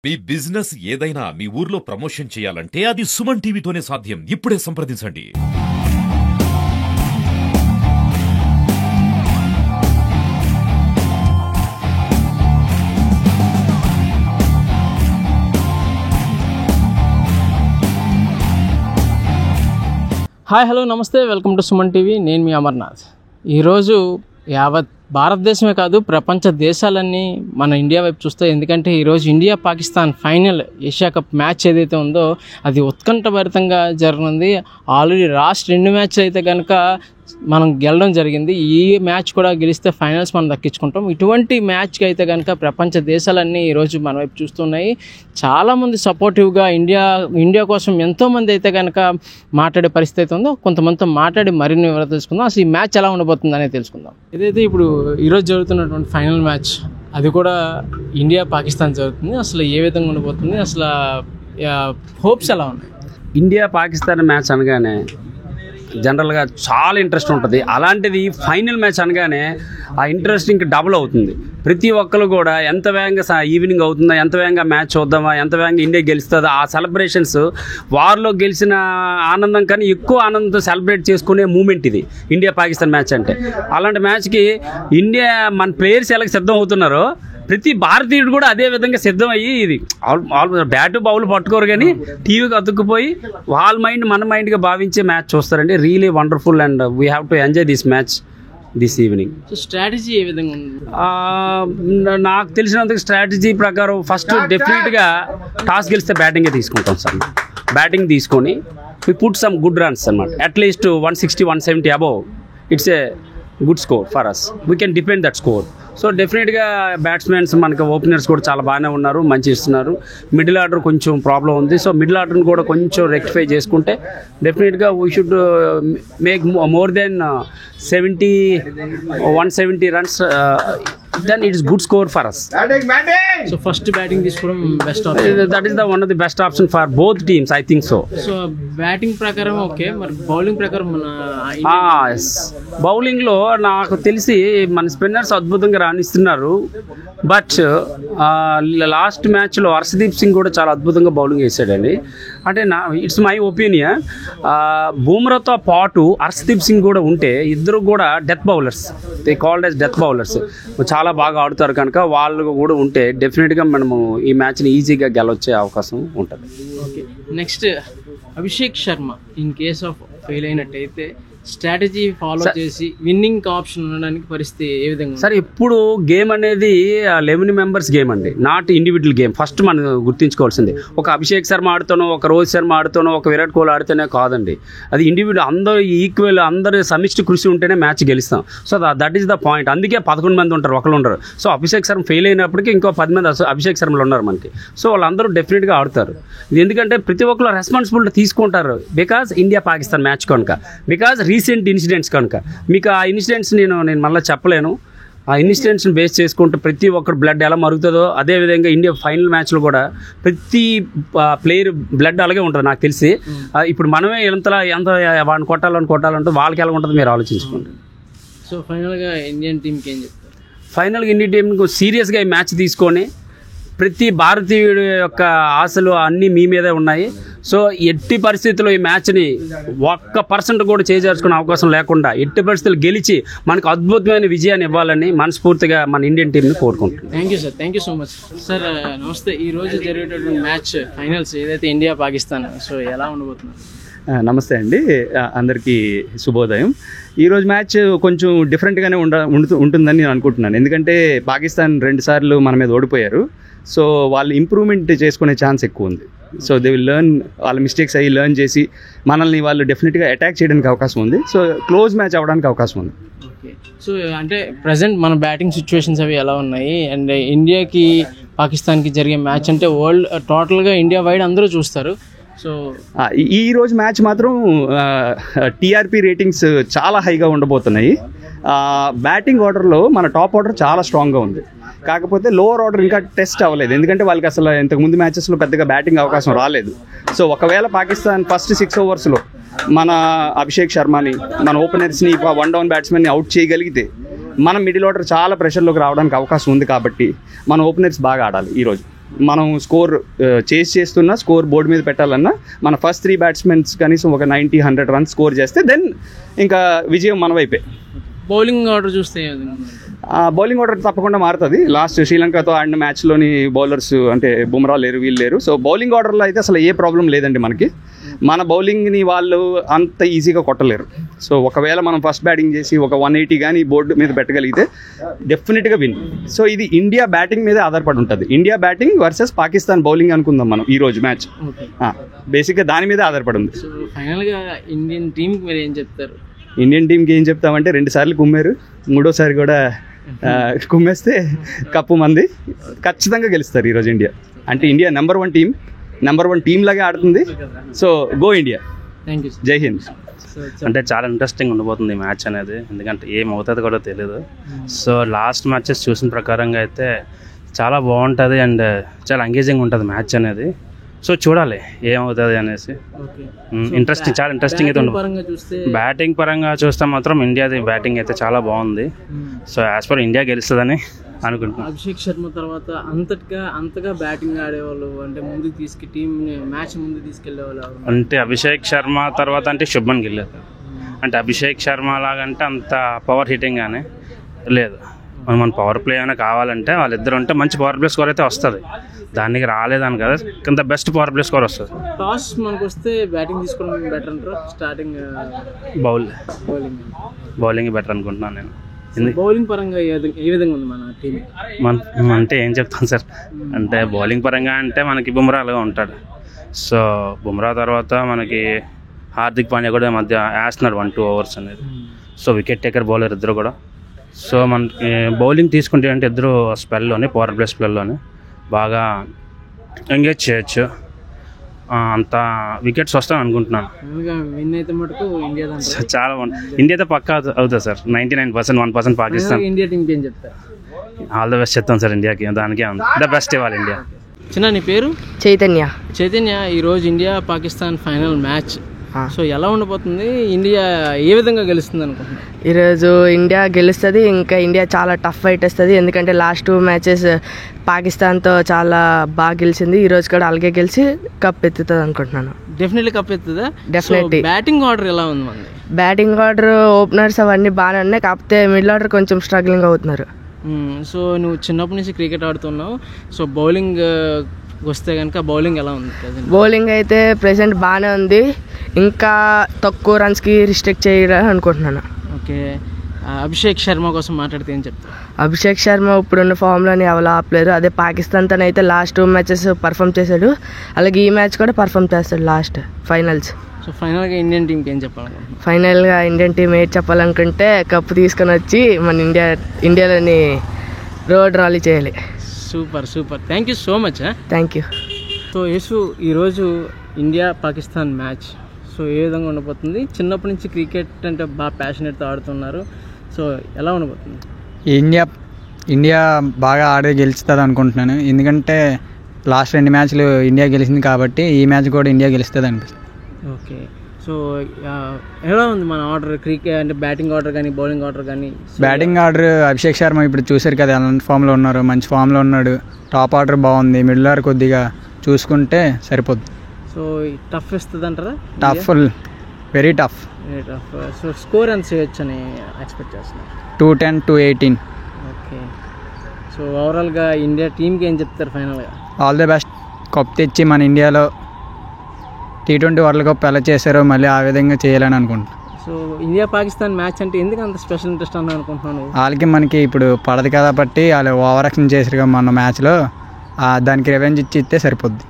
మీ business ఏదైనా మీ ఊర్లో promotion చేయాలంటే అది సుమన్ టీవీతోనే సాధ్యం. ఇప్పుడే సంప్రదించండి. హాయ్ హలో నమస్తే, వెల్కమ్ టు సుమన్ టీవీ. నేను మీ అమర్నాథ్. ఈరోజు యావత్ భారతదేశమే కాదు ప్రపంచ దేశాలన్నీ మన ఇండియా వైపు చూస్తాయి. ఎందుకంటే ఈరోజు India Pakistan final Asia cup match ఏదైతే ఉందో అది ఉత్కంఠభరితంగా జరగనుంది. ఆల్రెడీ లాస్ట్ 2 మ్యాచ్లు అయితే కనుక మనం గెలవడం జరిగింది. ఈ మ్యాచ్ కూడా గెలిస్తే ఫైనల్స్ మనం దక్కించుకుంటాం. ఇటువంటి మ్యాచ్కి అయితే కనుక ప్రపంచ దేశాలన్నీ ఈరోజు మన వైపు చూస్తున్నాయి. చాలామంది సపోర్టివ్గా ఇండియా కోసం ఎంతోమంది అయితే కనుక మాట్లాడే పరిస్థితి ఉందో, కొంతమందితో మాట్లాడి మరిన్ని వివరాలు తెలుసుకుందాం. అసలు ఈ మ్యాచ్ ఎలా ఉండబోతుంది అనేది తెలుసుకుందాం. ఏదైతే ఇప్పుడు ఈరోజు జరుగుతున్నటువంటి ఫైనల్ మ్యాచ్ అది కూడా ఇండియా పాకిస్తాన్ జరుగుతుంది. అసలు ఏ విధంగా ఉండబోతుంది, అసలు హోప్స్ ఎలా ఉన్నాయి? ఇండియా పాకిస్తాన్ మ్యాచ్ అనగానే జనరల్గా చాలా ఇంట్రెస్ట్ ఉంటుంది. అలాంటిది ఫైనల్ మ్యాచ్ అనగానే ఆ ఇంట్రెస్ట్ ఇంకా డబుల్ అవుతుంది. ప్రతి ఒక్కరు కూడా ఎంత వేగంగా ఈవినింగ్ అవుతుందా, ఎంత వేగంగా మ్యాచ్ చూద్దామా, ఎంత వేగంగా ఇండియా గెలుస్తుందా, ఆ సెలబ్రేషన్స్ వార్లో గెలిచిన ఆనందం కానీ ఎక్కువ ఆనందంతో సెలబ్రేట్ చేసుకునే మూమెంట్ ఇది ఇండియా పాకిస్తాన్ మ్యాచ్ అంటే. అలాంటి మ్యాచ్కి ఇండియా మన ప్లేయర్స్ ఎలా సిద్ధం అవుతున్నారో ప్రతి భారతీయుడు కూడా అదే విధంగా సిద్ధం అయ్యి, ఇది బ్యాటు బౌల్ పట్టుకోరు కానీ టీవీకి అతుక్కుపోయి వాళ్ళ మైండ్ మన మైండ్గా భావించే మ్యాచ్ చూస్తారండి. Really wonderful and we have to enjoy this match this evening. Strategy ఏ విధంగా ఉంది? నాకు తెలిసినంత స్ట్రాటజీ ప్రకారం ఫస్ట్ డెఫినెట్గా టాస్ గెలిస్తే బ్యాటింగే తీసుకుంటాం సార్. బ్యాటింగ్ తీసుకొని we put some good runs అనమాట. At least 160, 170 above it's a good score for us. We can depend that score. So డెఫినెట్గా బ్యాట్స్మెన్స్ మనకి ఓపెనర్స్ కూడా చాలా బాగానే ఉన్నారు, మంచి ఇస్తున్నారు. మిడిల్ ఆర్డర్ కొంచెం ప్రాబ్లం ఉంది. సో మిడిల్ ఆర్డర్ని కూడా కొంచెం రెక్టిఫై చేసుకుంటే డెఫినెట్గా we should make more than 170 runs. then it is good score for us. So first batting తీసుకోవడం best option. That is the one of the best option for both teams, I think so. So batting ప్రకారం okay, మరి bowling ప్రకారం మన yes, bowling లో నాకు తెలిసి మన spinners అద్భుతంగా రాణిస్తున్నారు. బట్ లాస్ట్ మ్యాచ్ లో హర్షదీప్ సింగ్ కూడా చాలా అద్భుతంగా బౌలింగ్ వేసాడండి. అంటే ఇట్స్ మై ఒపీనియన్, బూమ్రాతో పాటు హర్షదీప్ సింగ్ కూడా ఉంటే ఇద్దరు కూడా death bowlers, they called as death bowlers, చాలా బాగా ఆడుతారు. కనుక వాళ్ళు కూడా ఉంటే డెఫినెట్గా మనము ఈ మ్యాచ్ని ఈజీగా గెలవచ్చే అవకాశం ఉంటుంది. Okay, next Abhishek Sharma in case of fail అయినట్టయితే స్ట్రాటజీ ఫాలో చేసి విన్నింగ్ ఆప్షన్ ఉండడానికి పరిస్థితి ఏ విధంగా? సార్, ఇప్పుడు గేమ్ అనేది 11 మెంబర్స్ గేమ్ అండి, నాట్ ఇండివిజువల్ గేమ్. ఫస్ట్ మనం గుర్తుంచుకోవాల్సింది, ఒక అభిషేక్ శర్మ ఆడుతానో, ఒక రోహిత్ శర్మ ఆడుతానో, ఒక విరాట్ కోహ్లీ ఆడితేనే కాదండి. అది ఇండివిజువల్, అందరూ ఈక్వల్, అందరూ సమిష్టి కృషి ఉంటేనే మ్యాచ్ గెలుస్తాం. So that is the point. అందుకే 11 మంది ఉంటారు, ఒకళ్ళు ఉండరు. సో అభిషేక్ శర్మ ఫెయిల్ అయినప్పటికీ ఇంకో 10 మంది అభిషేక్ శర్మలు ఉన్నారు మనకి. సో వాళ్ళందరూ డెఫినెట్గా ఆడతారు. ఇది ఎందుకంటే ప్రతి ఒక్కరు రెస్పాన్సిబిలిటీ తీసుకుంటారు. బికాజ్ ఇండియా పాకిస్తాన్ మ్యాచ్ కనుక, బికాజ్ రీసెంట్ ఇన్సిడెంట్స్ కనుక. మీకు ఆ ఇన్సిడెంట్స్ నేను మళ్ళీ చెప్పలేను. ఆ ఇన్సిడెంట్స్ని బేస్ చేసుకుంటే ప్రతి ఒక్కరు బ్లడ్ ఎలా మరుగుతుందో అదేవిధంగా ఇండియా ఫైనల్ మ్యాచ్లో కూడా ప్రతి ప్లేయర్ బ్లడ్ అలాగే ఉంటుంది నాకు తెలిసి. ఇప్పుడు మనమే ఎంత వాడిని కొట్టాలంటే వాళ్ళకి ఎలా ఉంటుందో మీరు ఆలోచించుకోండి. సో ఫైనల్గా ఇండియన్ టీంకి ఏం చెప్తారు? ఫైనల్గా ఇండియన్ టీంకు సీరియస్గా ఈ మ్యాచ్ తీసుకొని ప్రతి భారతీయుడి యొక్క ఆశలు అన్నీ మీ మీదే ఉన్నాయి. సో ఎట్టి పరిస్థితుల్లో ఈ మ్యాచ్ని 1% కూడా చేజార్చుకునే అవకాశం లేకుండా ఎట్టి పరిస్థితులు గెలిచి మనకు అద్భుతమైన విజయాన్ని ఇవ్వాలని మనస్ఫూర్తిగా మన ఇండియన్ టీంని కోరుకుంటున్నాను. Thank you sir, thank you so much sir. నమస్తే. ఈ రోజు జరిగేటటువంటి మ్యాచ్ ఫైనల్స్ ఏదైతే ఇండియా పాకిస్తాన్, సో ఎలా ఉండబోతున్నారు? నమస్తే అండి, అందరికీ శుభోదయం. ఈరోజు మ్యాచ్ కొంచెం డిఫరెంట్గానే ఉంటుందని నేను అనుకుంటున్నాను. ఎందుకంటే పాకిస్తాన్ 2 సార్లు మన మీద ఓడిపోయారు. సో వాళ్ళు ఇంప్రూవ్మెంట్ చేసుకునే ఛాన్స్ ఎక్కువ ఉంది. సో దే విల్ లెర్న్, వాళ్ళ మిస్టేక్స్ అయ్యి లెర్న్ చేసి మనల్ని వాళ్ళు డెఫినెట్గా అటాక్ చేయడానికి అవకాశం ఉంది. సో క్లోజ్ మ్యాచ్ అవ్వడానికి అవకాశం ఉంది. ఓకే, సో అంటే ప్రజెంట్ మన బ్యాటింగ్ సిచ్యువేషన్స్ అవి ఎలా ఉన్నాయి? అండ్ ఇండియాకి పాకిస్తాన్కి జరిగే మ్యాచ్ అంటే వరల్డ్ టోటల్గా ఇండియా వైడ్ అందరూ చూస్తారు. సో ఈ రోజు మ్యాచ్ మాత్రం టీఆర్పీ రేటింగ్స్ చాలా హైగా ఉండబోతున్నాయి. బ్యాటింగ్ ఆర్డర్లో మన టాప్ ఆర్డర్ చాలా స్ట్రాంగ్గా ఉంది. కాకపోతే లోవర్ ఆర్డర్ ఇంకా టెస్ట్ అవ్వలేదు. ఎందుకంటే వాళ్ళకి అసలు ఇంతకుముందు మ్యాచెస్లో పెద్దగా బ్యాటింగ్ అవకాశం రాలేదు. సో ఒకవేళ పాకిస్తాన్ ఫస్ట్ 6 ఓవర్స్లో మన అభిషేక్ శర్మని, మన ఓపెనర్స్ని, 1 డౌన్ బ్యాట్స్మెన్ని అవుట్ చేయగలిగితే మనం మిడిల్ ఆర్డర్ చాలా ప్రెషర్లోకి రావడానికి అవకాశం ఉంది. కాబట్టి మన ఓపెనర్స్ బాగా ఆడాలి ఈరోజు. మనం స్కోర్ చేస్ చేస్తున్నా స్కోర్ బోర్డు మీద పెట్టాలన్నా మన ఫస్ట్ 3 బ్యాట్స్మెన్స్ కనీసం ఒక 90-100 రన్స్ స్కోర్ చేస్తే దెన్ ఇంకా విజయం మన వైపే. బౌలింగ్ ఆర్డర్ చూస్తే బౌలింగ్ ఆర్డర్ తప్పకుండా మారుతుంది. లాస్ట్ శ్రీలంకతో ఆడిన మ్యాచ్లోని బౌలర్స్ అంటే బుమ్రా లేరు, వీళ్ళు లేరు. సో బౌలింగ్ ఆర్డర్లో అయితే అసలు ఏ ప్రాబ్లం లేదండి మనకి. మన బౌలింగ్ని వాళ్ళు అంత ఈజీగా కొట్టలేరు. సో ఒకవేళ మనం ఫస్ట్ బ్యాటింగ్ చేసి ఒక 180 కానీ బోర్డు మీద పెట్టగలిగితే డెఫినెట్గా విన్. సో ఇది ఇండియా బ్యాటింగ్ మీదే ఆధారపడి ఉంటుంది. India batting versus Pakistan bowling అనుకుందాం మనం ఈరోజు మ్యాచ్. బేసిక్గా దాని మీదే ఆధారపడి ఉంది. సో ఫైనల్గా ఇండియన్ టీంకి మీరు ఏం చెప్తారు? ఇండియన్ టీంకి ఏం చెప్తామంటే 2 సార్లు కుమ్మారు, 3వసారి కూడా కుమ్మేస్తే కప్పు మంది ఖచ్చితంగా గెలుస్తారు ఈరోజు ఇండియా. అంటే ఇండియా నెంబర్ 1 టీం లాగా ఆడుతుంది. So go India. Thank you. జై హింద్. అంటే చాలా ఇంట్రెస్టింగ్ ఉండబోతుంది ఈ మ్యాచ్ అనేది, ఎందుకంటే ఏమవుతుందో కూడా తెలియదు. సో లాస్ట్ మ్యాచెస్ చూసిన ప్రకారంగా అయితే చాలా బాగుంటుంది అండ్ చాలా ఎంగేజింగ్ ఉంటుంది మ్యాచ్ అనేది. సో చూడాలి ఏమవుతుంది అనేసి. ఇంట్రెస్టింగ్, చాలా ఇంట్రెస్టింగ్ అయితే ఉంటుంది. బ్యాటింగ్ పరంగా చూస్తే మాత్రం ఇండియాది బ్యాటింగ్ అయితే చాలా బాగుంది. సో యాజ్ పర్ ఇండియా గెలుస్తుందని అనుకుంటున్నాను. అభిషేక్ శర్మ తర్వాత అంతగా బ్యాటింగ్ ఆడేవాళ్ళు అంటే ముందుకు టీం మ్యాచ్ ముందుకు తీసుకెళ్లేవాళ్ళు అంటే అభిషేక్ శర్మ తర్వాత అంటే శుభ్మన్ గిల్. అంటే అభిషేక్ శర్మ లాగంటే అంత పవర్ హిట్టింగ్ కానీ లేదు. మన పవర్ ప్లే అయినా కావాలంటే వాళ్ళిద్దరు ఉంటే మంచి పవర్ ప్లే స్కోర్ అయితే వస్తుంది. దానికి రాలేదని కదా కొంత బెస్ట్ పవర్ ప్లే స్కోర్ వస్తుంది. టాస్ మనకు వస్తే బ్యాటింగ్ తీసుకోవడం బెటర్ అంటారు, స్టార్టింగ్ బౌలింగ్ బెటర్ అనుకుంటున్నాను నేను. బౌలింగ్ పరంగా ఏ విధంగా ఉంది మన టీం? అంటే ఏం చెప్తాను సార్, అంటే బౌలింగ్ పరంగా అంటే మనకి బుమ్రా అలాగా ఉంటాడు. సో బుమ్రా తర్వాత మనకి హార్దిక్ పాండ్యా కూడా మధ్య వేస్తున్నాడు 1-2 ఓవర్స్ అనేది. సో వికెట్ టేకర్ బౌలర్ ఇద్దరు కూడా. సో మనకి బౌలింగ్ తీసుకుంటే అంటే ఇద్దరు స్పెల్లోనే పవర్ ప్లే స్పెల్లోనే బాగా ఎంగేజ్ చేయొచ్చు. అంత వికెట్స్ వస్తాను అనుకుంటున్నాను. విన్ అయితే మటుకు ఇండియా చాలా ఇండియాతో పక్కా అవుతుంది సార్. 99%, 1% పాకిస్తాన్. ఇండియా టీంకి ఏం చెప్తారు? ఆల్ ద బెస్ట్ చెప్తాం సార్ ఇండియాకి. దానికే ద బెస్ట్ ఇవ్వాలి ఇండియా. చిన్న నీ పేరు? చైతన్య. ఈరోజు India Pakistan final match. So ఎలా ఉండబోతుంది? ఇండియా ఏ విధంగా గెలుస్తుంది అనుకుంటున్నాను? ఈరోజు ఇండియా గెలుస్తుంది. ఇంకా ఇండియా చాలా టఫ్ ఫైట్ వస్తుంది, ఎందుకంటే లాస్ట్ 2 మ్యాచెస్ పాకిస్తాన్తో చాలా బాగా గెలిచింది. ఈరోజు కూడా అలాగే గెలిచి కప్ ఎత్తుతుంది అనుకుంటున్నాను. డెఫినెట్లీ కప్ ఎత్తుందా? డెఫినెట్లీ. బ్యాటింగ్ ఆర్డర్ ఎలా ఉంది మనది? బ్యాటింగ్ ఆర్డర్, ఓపెనర్స్ అవన్నీ బాగానే ఉన్నాయి, కాకపోతే మిడిల్ ఆర్డర్ కొంచెం స్ట్రగ్లింగ్ అవుతున్నారు. సో నువ్వు చిన్నప్పటి నుంచి క్రికెట్ ఆడుతున్నావు. సో బౌలింగ్ వస్తే కనుక బౌలింగ్ ఎలా ఉంది? బౌలింగ్ అయితే ప్రెసెంట్ బాగానే ఉంది, ఇంకా తక్కువ రన్స్కి రిస్ట్రిక్ట్ చేయాలని అనుకుంటున్నాను. ఓకే. అభిషేక్ శర్మ కోసం మాట్లాడితే ఏం చెప్తాను? అభిషేక్ శర్మ ఇప్పుడున్న ఫామ్లోని ఎవరు ఆపలేరు. అదే పాకిస్తాన్తో అయితే లాస్ట్ 2 మ్యాచెస్ పర్ఫామ్ చేశాడు, అలాగే ఈ మ్యాచ్ కూడా పర్ఫామ్ చేస్తాడు లాస్ట్ ఫైనల్స్. సో ఫైనల్గా ఇండియన్ టీంకి ఏం చెప్పాలనుకుంటున్నాను? ఫైనల్గా ఇండియన్ టీం ఏం చెప్పాలనుకుంటే కప్పు తీసుకొని వచ్చి మన ఇండియాలోని రోడ్ ర్యాలీ చేయాలి. Super. Thank you so much. Thank you. So యేసు, ఈరోజు ఇండియా పాకిస్తాన్ మ్యాచ్ సో ఏ విధంగా ఉండబోతుంది? చిన్నప్పటి నుంచి క్రికెట్ అంటే బాగా ప్యాషనెట్తో ఆడుతున్నారు. సో ఎలా ఉండబోతుంది? ఇండియా బాగా ఆడే గెలుస్తుంది అనుకుంటున్నాను, ఎందుకంటే లాస్ట్ 2 మ్యాచ్లు ఇండియా గెలిచింది కాబట్టి ఈ మ్యాచ్ కూడా ఇండియా గెలుస్తుంది అనిపిస్తుంది. ఓకే. సో ఎలా ఉంది మన ఆర్డర్? క్రికెట్ అంటే బ్యాటింగ్ ఆర్డర్ కానీ బౌలింగ్ ఆర్డర్ కానీ? బ్యాటింగ్ ఆర్డర్ అభిషేక్ శర్మ ఇప్పుడు చూశారు కదా ఎలాంటి ఫామ్లో ఉన్నారు, మంచి ఫామ్లో ఉన్నాడు. టాప్ ఆర్డర్ బాగుంది, మిడిల్ ఆర్డర్ కొద్దిగా చూసుకుంటే సరిపోద్ది. సో టఫ్ ఇస్తుంది అంటారా? Tough, very tough. So score ఎంత చేయొచ్చు అని ఎక్స్పెక్ట్ చేస్తున్నారు? 210, 218. ఓకే. సో ఓవరాల్గా ఇండియా టీంకి ఏం చెప్తారు ఫైనల్గా? All the best. కప్ తెచ్చి మన ఇండియాలో T20 వరల్డ్ కప్ ఎలా చేశారో మళ్ళీ ఆ విధంగా చేయాలని అనుకుంటున్నాను. సో ఇండియా పాకిస్తాన్ మ్యాచ్ అంటే ఎందుకు అంత స్పెషల్ ఇంట్రెస్ట్ అని అనుకుంటున్నాను? వాళ్ళకి మనకి ఇప్పుడు పడదు కాబట్టి వాళ్ళు ఓవర్ యాక్షన్ చేసారు మన మ్యాచ్లో, దానికి రివెంజ్ ఇస్తే సరిపోద్ది.